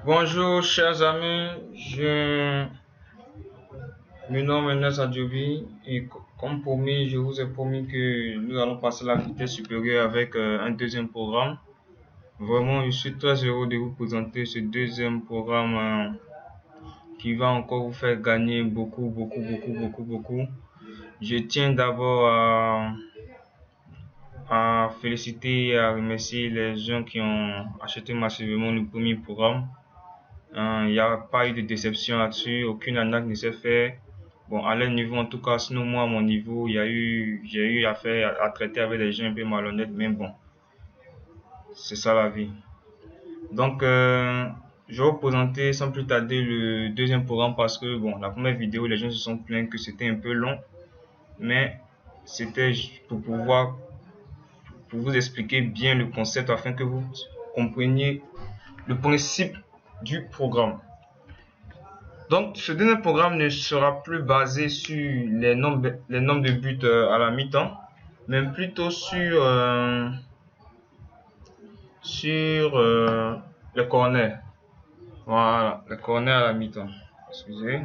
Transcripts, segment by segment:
Bonjour chers amis, je me nomme Enes Adjobi et comme promis, je vous ai promis que nous allons passer la vitesse supérieure avec un deuxième programme. Vraiment, je suis très heureux de vous présenter ce deuxième programme qui va encore vous faire gagner beaucoup. Je tiens d'abord à féliciter et à remercier les gens qui ont acheté massivement le premier programme. Il n'y a pas eu de déception là-dessus, aucune arnaque ne s'est fait. Bon, à leur niveau, en tout cas, sinon moi, à mon niveau, j'ai eu affaire à traiter avec des gens un peu malhonnêtes, mais bon, c'est ça la vie. Donc, je vais vous présenter sans plus tarder le deuxième programme parce que, bon, la première vidéo, les gens se sont plaints que c'était un peu long, mais c'était pour vous expliquer bien le concept afin que vous compreniez le principe du programme. Donc, ce dernier programme ne sera plus basé sur les nombres de buts à la mi-temps, mais plutôt sur les corners. Voilà, les corners à la mi-temps. Excusez.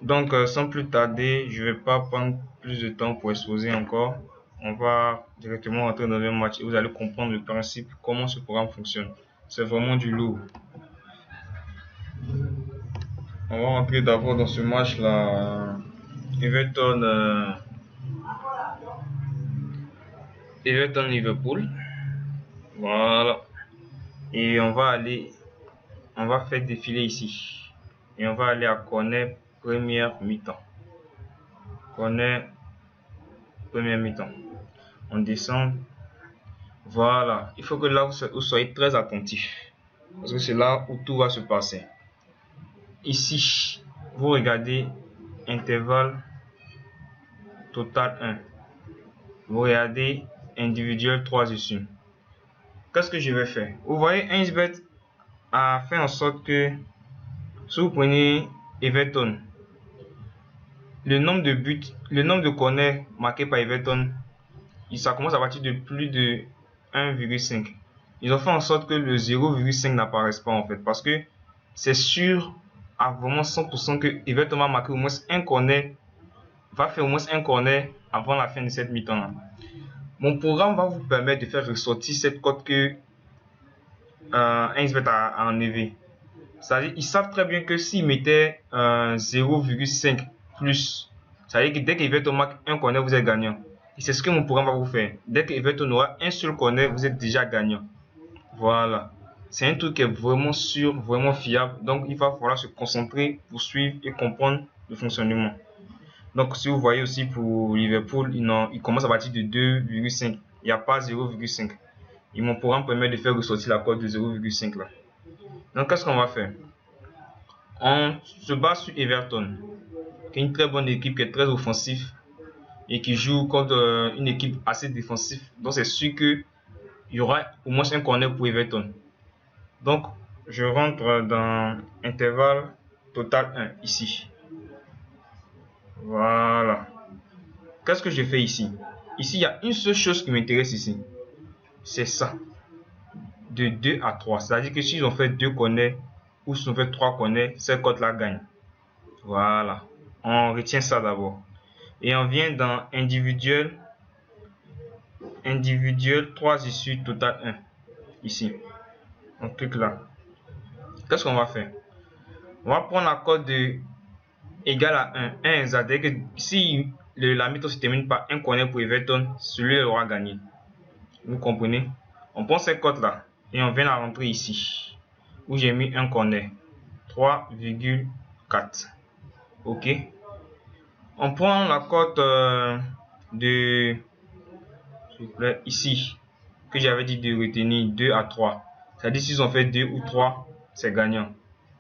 Donc, sans plus tarder, je ne vais pas prendre plus de temps pour exposer encore. On va directement rentrer dans le match et vous allez comprendre le principe, comment ce programme fonctionne. C'est vraiment du lourd. On va rentrer d'abord dans ce match-là. Everton Liverpool. Voilà. Et on va faire défiler ici. Et on va aller à corner première mi-temps. Corner première mi-temps. On descend. Voilà. Il faut que là vous soyez très attentif. Parce que c'est là où tout va se passer. Ici, vous regardez intervalle total 1. Vous regardez individuel 3 issues. Qu'est-ce que je vais faire? Vous voyez, 1xBet a fait en sorte que si vous prenez Everton, le nombre de corners marqués par Everton, ça commence à partir de plus de 1,5. Ils ont fait en sorte que le 0,5 n'apparaisse pas en fait, parce que c'est sûr à vraiment 100% que Everton va marquer au moins un corner, va faire au moins un corner avant la fin de cette mi-temps. Mon programme va vous permettre de faire ressortir cette cote que 1xBet a enlevé. C'est-à-dire ils savent très bien que s'ils mettaient 0,5 plus, c'est-à-dire que dès qu'Everton marque un corner, vous êtes gagnant. Et c'est ce que mon programme va vous faire. Dès qu'Everton aura un seul corner, vous êtes déjà gagnant. Voilà. C'est un truc qui est vraiment sûr, vraiment fiable. Donc il va falloir se concentrer pour suivre et comprendre le fonctionnement. Donc si vous voyez aussi pour Liverpool, il commence à partir de 2,5. Il n'y a pas 0,5. Et mon programme permet de faire ressortir la cote de 0,5 là. Donc qu'est-ce qu'on va faire? On se base sur Everton, qui est une très bonne équipe, qui est très offensive et qui joue contre une équipe assez défensive. Donc c'est sûr qu'il y aura au moins un corner pour Everton. Donc je rentre dans intervalle total 1 ici. Voilà. Qu'est-ce que je fais ici? Ici, il y a une seule chose qui m'intéresse ici. C'est ça. De 2 à 3. C'est-à-dire que s'ils ont fait 2 corners ou s'ils ont fait 3 corners, cette cote-là gagne. Voilà. On retient ça d'abord. Et on vient dans individuel 3 issues total 1 ici. On clique là. Qu'est-ce qu'on va faire? On va prendre la cote de égal à 1 c'est-à-dire que si la mi-temps se termine par un corner pour Everton, celui-là aura gagné. Vous comprenez? On prend cette cote là et on vient la rentrer ici où j'ai mis un corner 3,4. Ok. On prend la cote de ici que j'avais dit de retenir 2 à 3. C'est-à-dire s'ils ont fait 2 ou 3, c'est gagnant.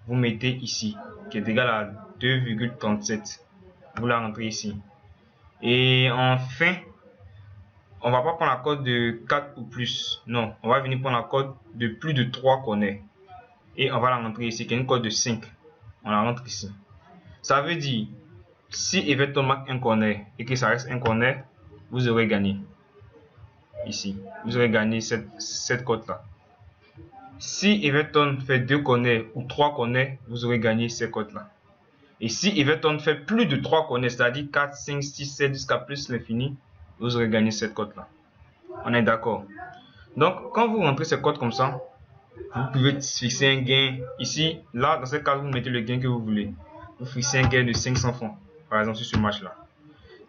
Vous mettez ici qui est égal à 2,37. Vous la rentrez ici. Et enfin, on va pas prendre la cote de 4 ou plus. Non, on va venir prendre la cote de plus de 3 corners. Et on va la rentrer ici qui est une cote de 5. On la rentre ici. Ça veut dire si Everton marque un corner et que ça reste un corner, vous aurez gagné. Ici, vous aurez gagné cette cote là. Si Everton fait 2 corners ou 3 corners, vous aurez gagné ces cotes-là. Et si Everton fait plus de 3 corners, c'est-à-dire 4, 5, 6, 7 jusqu'à plus l'infini, vous aurez gagné cette cote-là. On est d'accord. Donc, quand vous rentrez ces cotes comme ça, vous pouvez fixer un gain. Ici, là, dans ce cas, vous mettez le gain que vous voulez. Vous fixez un gain de 500 francs, par exemple, sur ce match-là.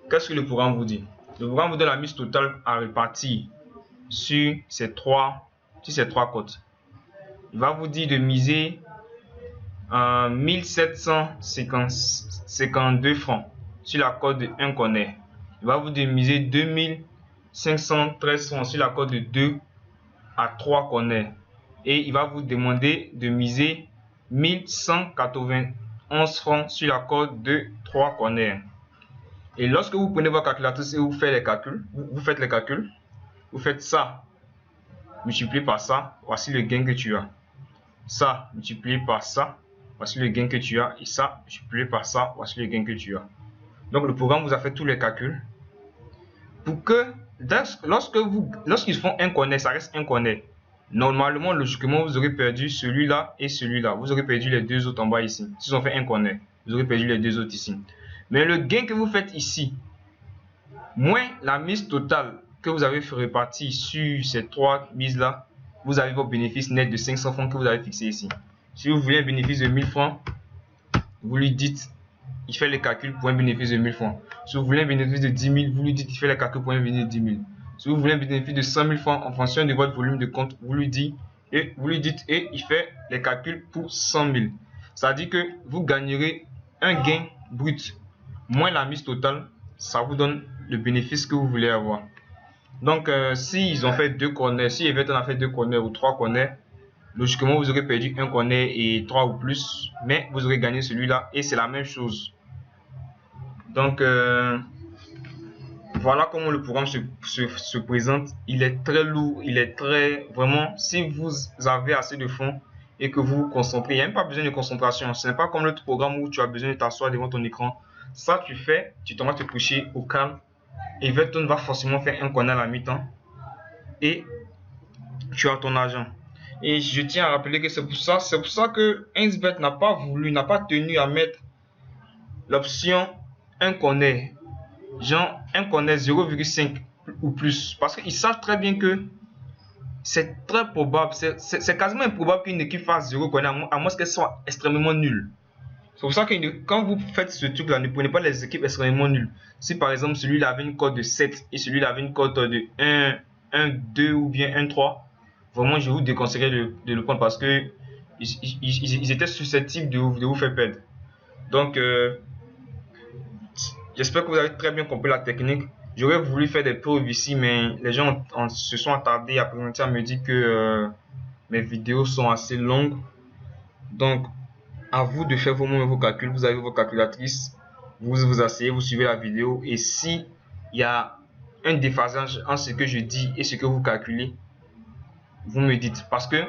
Qu'est-ce que le programme vous dit? Le programme vous donne la mise totale à répartir sur ces trois cotes. Il va vous dire de miser 1752 francs sur la cote de 1 corner. Il va vous dire de miser 2513 francs sur la cote de 2 à 3 corners. Et il va vous demander de miser 1191 francs sur la cote de 3 corners. Et lorsque vous prenez votre calculatrice et vous faites les calculs, vous faites ça multiplié par ça, voici le gain que tu as. Ça multiplié par ça, voici le gain que tu as. Et ça multiplié par ça, voici le gain que tu as. Donc le programme vous a fait tous les calculs pour que lorsqu'ils font un corner, ça reste un corner. Normalement, logiquement, vous aurez perdu celui-là et celui-là. Vous aurez perdu les deux autres en bas ici. S'ils ont fait un corner, vous aurez perdu les deux autres ici. Mais le gain que vous faites ici, moins la mise totale que vous avez répartie sur ces trois mises-là, vous avez votre bénéfice net de 500 francs que vous avez fixé ici. Si vous voulez un bénéfice de 1000 francs, vous lui dites, il fait les calculs pour un bénéfice de 1000 francs. Si vous voulez un bénéfice de 10 000, vous lui dites, il fait les calculs pour un bénéfice de 10 000. Si vous voulez un bénéfice de 100 000 francs en fonction de votre volume de compte, vous lui dites et il fait les calculs pour 100 000. Ça veut dire que vous gagnerez un gain brut moins la mise totale, ça vous donne le bénéfice que vous voulez avoir. Donc, si ils ont fait 2 corners, si Everton a fait 2 corners ou 3 corners, logiquement vous aurez perdu un corner et 3 ou plus, mais vous aurez gagné celui-là et c'est la même chose. Donc, voilà comment le programme se présente. Il est très lourd, il est très vraiment. Si vous avez assez de fonds et que vous vous concentrez, il n'y a même pas besoin de concentration. Ce n'est pas comme l'autre programme où tu as besoin de t'asseoir devant ton écran. Ça, tu fais, tu t'en vas te coucher au calme. Everton va forcément faire un corner à la mi-temps et tu as ton argent. Et je tiens à rappeler que c'est pour ça que 1xBet n'a pas tenu à mettre l'option un corner, genre un corner 0,5 ou plus, parce qu'ils savent très bien que c'est très probable, c'est quasiment improbable qu'une équipe fasse 0 corner à moins qu'elle soit extrêmement nulle. C'est pour ça que quand vous faites ce truc là, ne prenez pas les équipes extrêmement nulles. Si par exemple celui-là avait une cote de 7 et celui-là avait une cote de 1, 2 ou bien 1, 3, vraiment je vous déconseillerais de le prendre parce que ils étaient susceptibles de vous faire perdre. Donc j'espère que vous avez très bien compris la technique. J'aurais voulu faire des preuves ici, mais les gens se sont attardés après-midi à me dire que mes vidéos sont assez longues. Donc à vous de faire vous-même vos calculs. Vous avez vos calculatrices, vous vous asseyez, vous suivez la vidéo et si il y a un déphasage entre ce que je dis et ce que vous calculez, vous me dites, parce que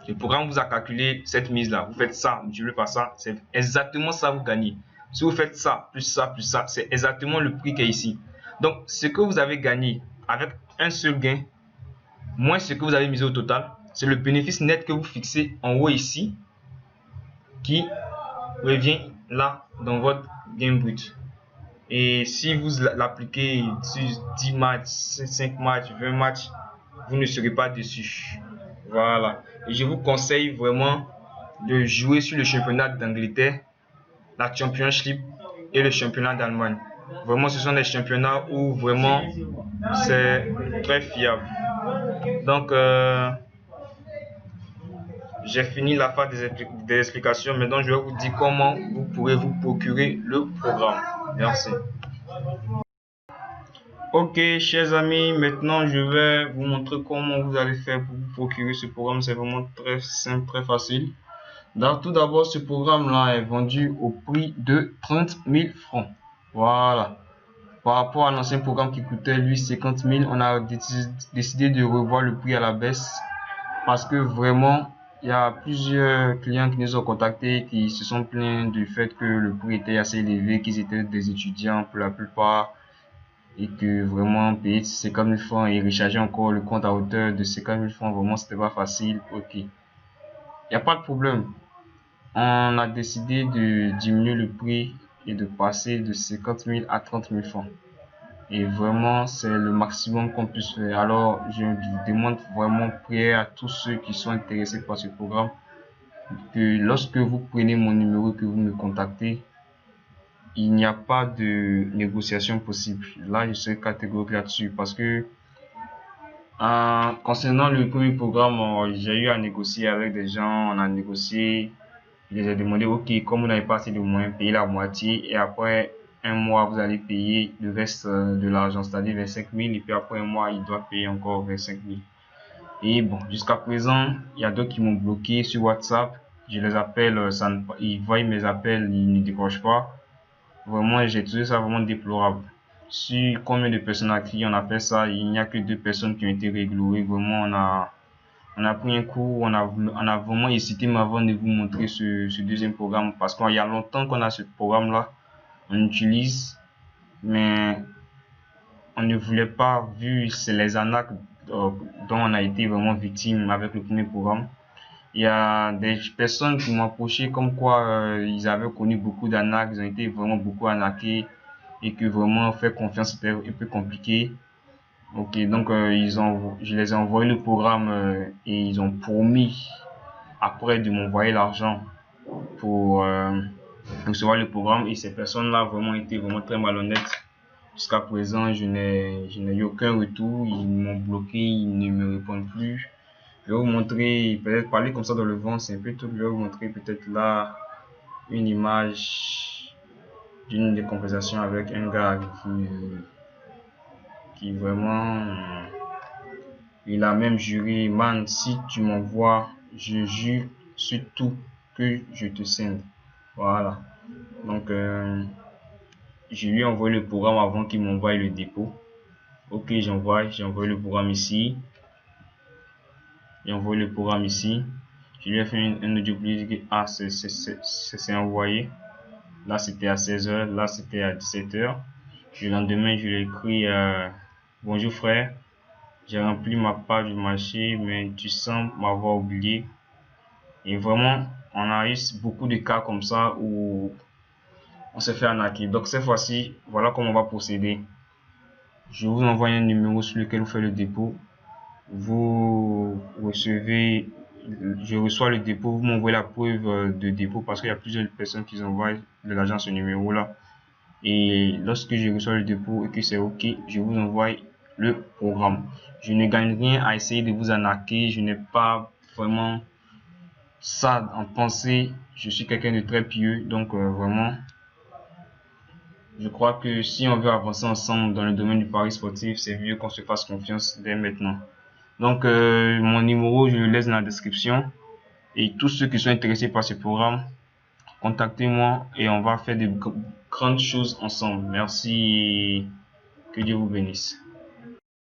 le programme vous a calculé cette mise là, vous faites ça, multiplié par ça, c'est exactement ça vous gagnez. Si vous faites ça, plus ça, c'est exactement le prix qui est ici. Donc ce que vous avez gagné avec un seul gain, moins ce que vous avez misé au total, c'est le bénéfice net que vous fixez en haut ici, qui revient là dans votre gain brut. Et si vous l'appliquez sur 10 matchs, 5 matchs, 20 matchs, vous ne serez pas déçu. Voilà. Et je vous conseille vraiment de jouer sur le championnat d'Angleterre, la Championship et le championnat d'Allemagne. Vraiment, ce sont des championnats où vraiment c'est très fiable. Donc, j'ai fini la phase des explications. Maintenant, je vais vous dire comment vous pourrez vous procurer le programme. Merci. Ok, chers amis, maintenant je vais vous montrer comment vous allez faire pour vous procurer ce programme. C'est vraiment très simple, très facile. Donc, tout d'abord, ce programme-là est vendu au prix de 30 000 francs. Voilà. Par rapport à l'ancien programme qui coûtait lui 50 000, on a décidé de revoir le prix à la baisse parce que vraiment, il y a plusieurs clients qui nous ont contactés qui se sont plaints du fait que le prix était assez élevé, qu'ils étaient des étudiants pour la plupart et que vraiment payer 50 000 francs et recharger encore le compte à hauteur de 50 000 francs, vraiment c'était pas facile. Ok, il n'y a pas de problème. On a décidé de diminuer le prix et de passer de 50 000 à 30 000 francs. Et vraiment, c'est le maximum qu'on puisse faire. Alors, je demande vraiment prière à tous ceux qui sont intéressés par ce programme que lorsque vous prenez mon numéro, que vous me contactez, il n'y a pas de négociation possible. Là, je serai catégorique là-dessus parce que concernant le premier programme, j'ai eu à négocier avec des gens, on a négocié, je les ai demandé, ok, comme vous n'avez pas assez de moyens, payez la moitié et après un mois, vous allez payer le reste de l'argent, c'est-à-dire 25 000 et puis après un mois, il doit payer encore 25 000. Et bon, jusqu'à présent, il y a d'autres qui m'ont bloqué sur WhatsApp. Je les appelle, ils voient mes appels, ils ne décrochent pas. Vraiment, j'ai trouvé ça vraiment déplorable. Sur combien de personnes à qui on appelle ça, il n'y a que 2 personnes qui ont été régulées. Vraiment, on a pris un coup, on a vraiment hésité mais avant de vous montrer ce deuxième programme parce qu'il y a longtemps qu'on a ce programme-là, on utilise, mais on ne voulait pas, vu c'est les arnaques dont on a été vraiment victime avec le premier programme. Il y a des personnes qui m'ont approché comme quoi ils avaient connu beaucoup d'arnaques, ils ont été vraiment beaucoup arnaqués et que vraiment faire confiance c'était un peu compliqué. Ok, donc je les ai envoyé le programme et ils ont promis après de m'envoyer l'argent pour recevoir le programme et ces personnes-là vraiment été vraiment très malhonnêtes. Jusqu'à présent, je n'ai eu aucun retour, ils m'ont bloqué, ils ne me répondent plus. Je vais vous montrer, peut-être parler comme ça dans le vent, c'est un peu tout. Je vais vous montrer peut-être là une image d'une des conversations avec un gars qui vraiment, il a même juré, man, si tu m'envoies, je jure sur tout que je te scinde. Voilà. Donc, je lui ai envoyé le programme avant qu'il m'envoie le dépôt. Ok, j'ai envoyé le programme ici. J'ai envoyé le programme ici. Je lui ai fait un audio plus que c'est envoyé. Là, c'était à 16h. Là, c'était à 17h. Le lendemain, je lui ai écrit bonjour frère. J'ai rempli ma part du marché, mais tu sens m'avoir oublié. Et vraiment, on a eu beaucoup de cas comme ça où on s'est fait arnaquer. Donc, cette fois-ci, voilà comment on va procéder. Je vous envoie un numéro sur lequel vous faites le dépôt. Vous recevez, je reçois le dépôt, vous m'envoyez la preuve de dépôt parce qu'il y a plusieurs personnes qui envoient de l'argent à ce numéro là et lorsque je reçois le dépôt et que c'est ok, je vous envoie le programme. Je ne gagne rien à essayer de vous arnaquer, je n'ai pas vraiment ça en pensée, je suis quelqu'un de très pieux, donc vraiment je crois que si on veut avancer ensemble dans le domaine du pari sportif, c'est mieux qu'on se fasse confiance dès maintenant. Donc, mon numéro, je le laisse dans la description. Et tous ceux qui sont intéressés par ce programme, contactez-moi et on va faire de grandes choses ensemble. Merci et que Dieu vous bénisse.